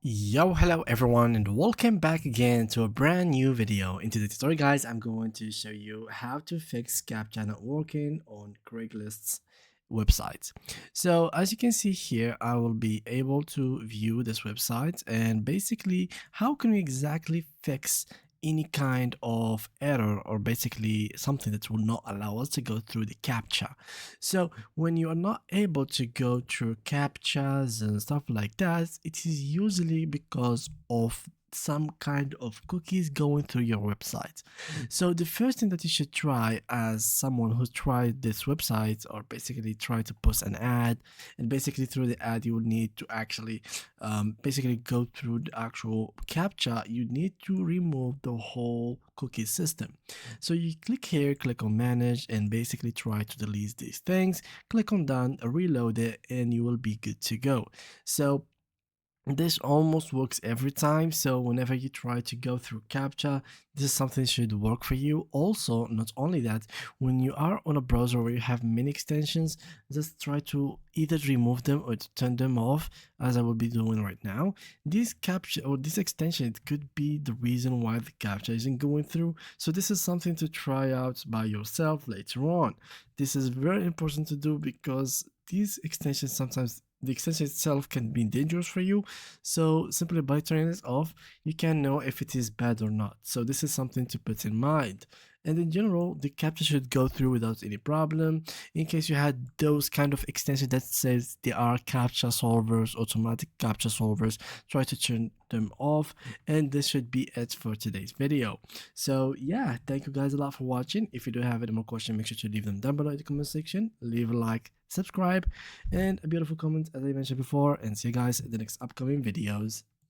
Yo, hello everyone, and welcome back again to a brand new video. In today's tutorial, guys, I'm going to show you how to fix Captcha not working on Craigslist's website. So as you can see here, I will be able to view this website, and basically how can we exactly fix any kind of error, or basically something that will not allow us to go through the captcha. So when you are not able to go through captchas and stuff like that, it is usually because of some kind of cookies going through your website. So the first thing that you should try, as someone who tried this website or basically try to post an ad, and basically through the ad you will need to actually basically go through the actual captcha. You need to remove the whole cookie system. So you click here, click on manage, and basically try to delete these things. Click on done, reload it, and you will be good to go. So this almost works every time. So whenever you try to go through captcha, this is something that should work for you. Also, not only that, when you are on a browser where you have many extensions, just try to either remove them or to turn them off, as I will be doing right now. This captcha or this extension, it could be the reason why the captcha isn't going through. So this is something to try out by yourself later on. This is very important to do because these extensions, sometimes the extension itself can be dangerous for you. So simply by turning it off, you can know if it is bad or not. So this is something to put in mind. And in general, the captcha should go through without any problem. In case you had those kind of extensions that says they are captcha solvers, automatic captcha solvers, try to turn them off. And this should be it for today's video. So yeah, thank you guys a lot for watching. If you do have any more questions, make sure to leave them down below in the comment section. Leave a like, subscribe, and a beautiful comment as I mentioned before, and see you guys in the next upcoming videos.